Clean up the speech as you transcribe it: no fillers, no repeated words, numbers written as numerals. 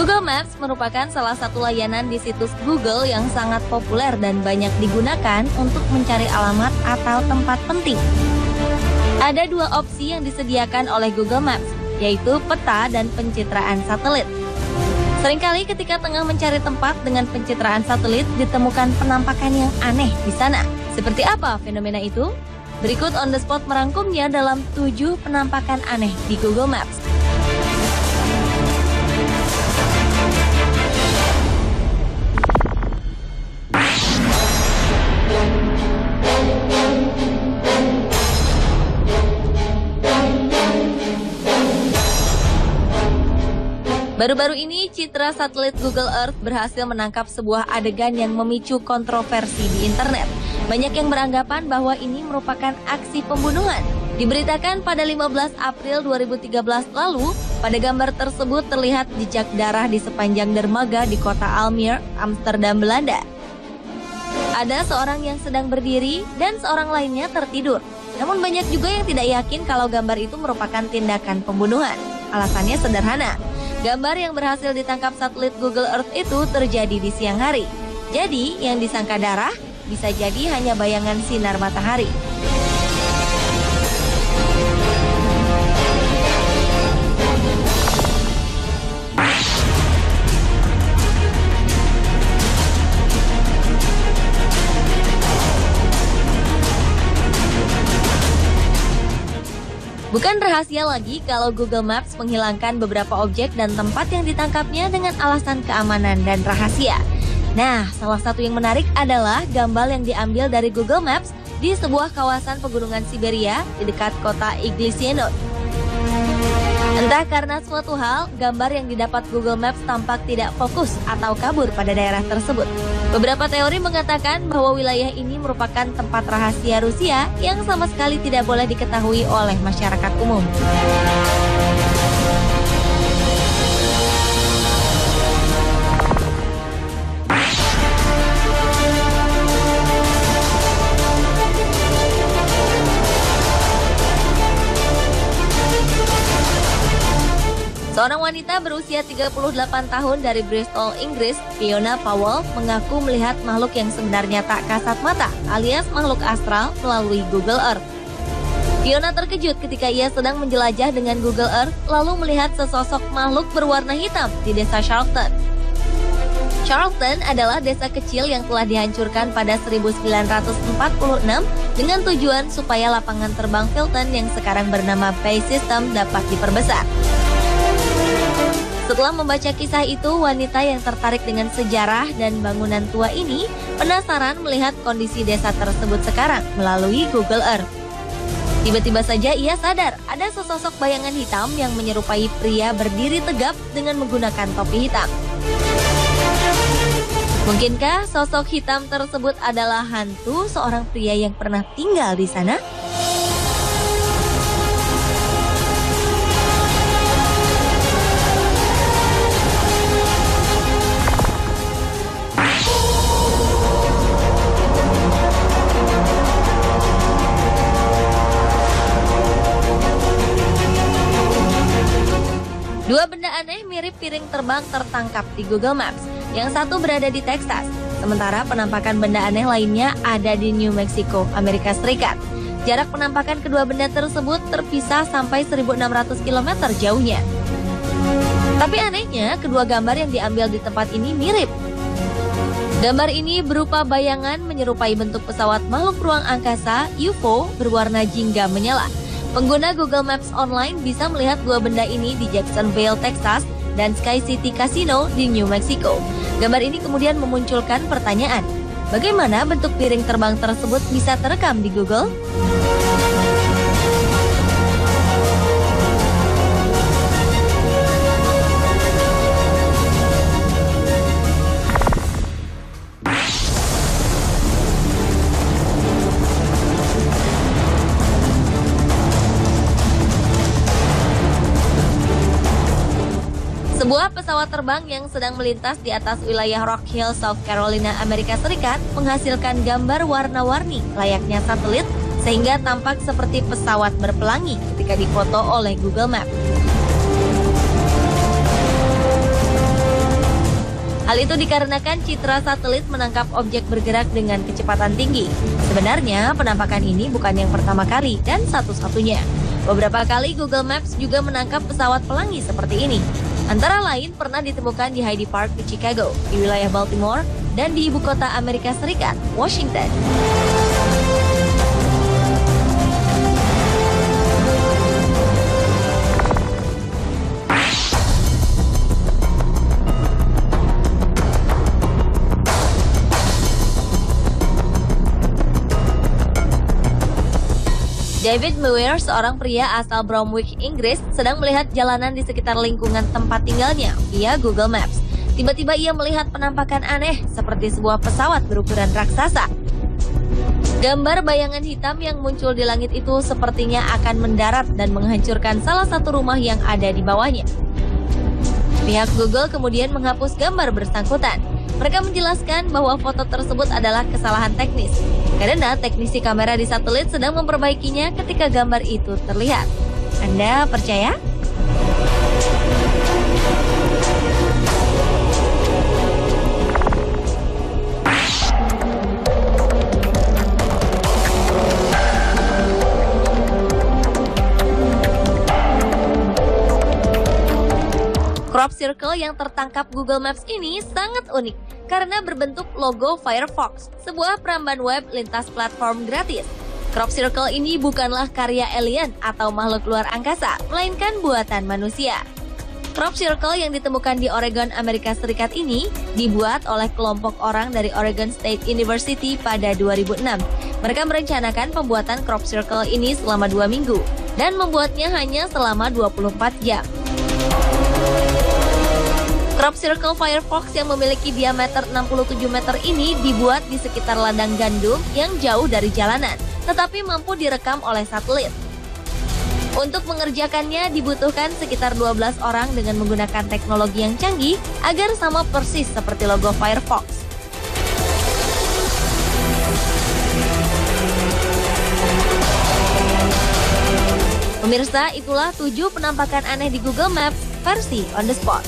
Google Maps merupakan salah satu layanan di situs Google yang sangat populer dan banyak digunakan untuk mencari alamat atau tempat penting. Ada dua opsi yang disediakan oleh Google Maps, yaitu peta dan pencitraan satelit. Seringkali ketika tengah mencari tempat dengan pencitraan satelit, ditemukan penampakan yang aneh di sana. Seperti apa fenomena itu? Berikut On The Spot merangkumnya dalam 7 penampakan aneh di Google Maps. Baru-baru ini, citra satelit Google Earth berhasil menangkap sebuah adegan yang memicu kontroversi di internet. Banyak yang beranggapan bahwa ini merupakan aksi pembunuhan. Diberitakan pada 15 April 2013 lalu, pada gambar tersebut terlihat jejak darah di sepanjang dermaga di kota Almere, Amsterdam, Belanda. Ada seorang yang sedang berdiri dan seorang lainnya tertidur. Namun banyak juga yang tidak yakin kalau gambar itu merupakan tindakan pembunuhan. Alasannya sederhana. Gambar yang berhasil ditangkap satelit Google Earth itu terjadi di siang hari. Jadi, yang disangka darah bisa jadi hanya bayangan sinar matahari. Bukan rahasia lagi kalau Google Maps menghilangkan beberapa objek dan tempat yang ditangkapnya dengan alasan keamanan dan rahasia. Nah, salah satu yang menarik adalah gambar yang diambil dari Google Maps di sebuah kawasan pegunungan Siberia di dekat kota Iglisyenod. Entah karena suatu hal, gambar yang didapat Google Maps tampak tidak fokus atau kabur pada daerah tersebut. Beberapa teori mengatakan bahwa wilayah ini merupakan tempat rahasia Rusia yang sama sekali tidak boleh diketahui oleh masyarakat umum. Seorang wanita berusia 38 tahun dari Bristol, Inggris, Fiona Powell, mengaku melihat makhluk yang sebenarnya tak kasat mata, alias makhluk astral, melalui Google Earth. Fiona terkejut ketika ia sedang menjelajah dengan Google Earth, lalu melihat sesosok makhluk berwarna hitam di desa Charlton. Charlton adalah desa kecil yang telah dihancurkan pada 1946 dengan tujuan supaya lapangan terbang Filton yang sekarang bernama Bay System dapat diperbesar. Setelah membaca kisah itu, wanita yang tertarik dengan sejarah dan bangunan tua ini penasaran melihat kondisi desa tersebut sekarang melalui Google Earth. Tiba-tiba saja ia sadar ada sesosok bayangan hitam yang menyerupai pria berdiri tegap dengan menggunakan topi hitam. Mungkinkah sosok hitam tersebut adalah hantu seorang pria yang pernah tinggal di sana? Dua benda aneh mirip piring terbang tertangkap di Google Maps. Yang satu berada di Texas, sementara penampakan benda aneh lainnya ada di New Mexico, Amerika Serikat. Jarak penampakan kedua benda tersebut terpisah sampai 1.600 km jauhnya. Tapi anehnya, kedua gambar yang diambil di tempat ini mirip. Gambar ini berupa bayangan menyerupai bentuk pesawat makhluk ruang angkasa UFO berwarna jingga menyala. Pengguna Google Maps Online bisa melihat dua benda ini di Jacksonville, Texas, dan Sky City Casino di New Mexico. Gambar ini kemudian memunculkan pertanyaan, bagaimana bentuk piring terbang tersebut bisa terekam di Google? Sebuah pesawat terbang yang sedang melintas di atas wilayah Rock Hill, South Carolina, Amerika Serikat menghasilkan gambar warna-warni layaknya satelit sehingga tampak seperti pesawat berpelangi ketika difoto oleh Google Maps. Hal itu dikarenakan citra satelit menangkap objek bergerak dengan kecepatan tinggi. Sebenarnya penampakan ini bukan yang pertama kali dan satu-satunya. Beberapa kali Google Maps juga menangkap pesawat pelangi seperti ini. Antara lain pernah ditemukan di Hyde Park di Chicago, di wilayah Baltimore, dan di ibu kota Amerika Serikat, Washington. David Muir, seorang pria asal Bromwich, Inggris, sedang melihat jalanan di sekitar lingkungan tempat tinggalnya via Google Maps. Tiba-tiba ia melihat penampakan aneh seperti sebuah pesawat berukuran raksasa. Gambar bayangan hitam yang muncul di langit itu sepertinya akan mendarat dan menghancurkan salah satu rumah yang ada di bawahnya. Pihak Google kemudian menghapus gambar bersangkutan. Mereka menjelaskan bahwa foto tersebut adalah kesalahan teknis, karena teknisi kamera di satelit sedang memperbaikinya ketika gambar itu terlihat. Anda percaya? Crop circle yang tertangkap Google Maps ini sangat unik karena berbentuk logo Firefox, sebuah peramban web lintas platform gratis. Crop circle ini bukanlah karya alien atau makhluk luar angkasa, melainkan buatan manusia. Crop circle yang ditemukan di Oregon, Amerika Serikat ini dibuat oleh kelompok orang dari Oregon State University pada 2006. Mereka merencanakan pembuatan crop circle ini selama 2 minggu dan membuatnya hanya selama 24 jam. Crop circle Firefox yang memiliki diameter 67 meter ini dibuat di sekitar ladang gandum yang jauh dari jalanan, tetapi mampu direkam oleh satelit. Untuk mengerjakannya dibutuhkan sekitar 12 orang dengan menggunakan teknologi yang canggih agar sama persis seperti logo Firefox. Pemirsa, itulah 7 penampakan aneh di Google Maps versi on the spot.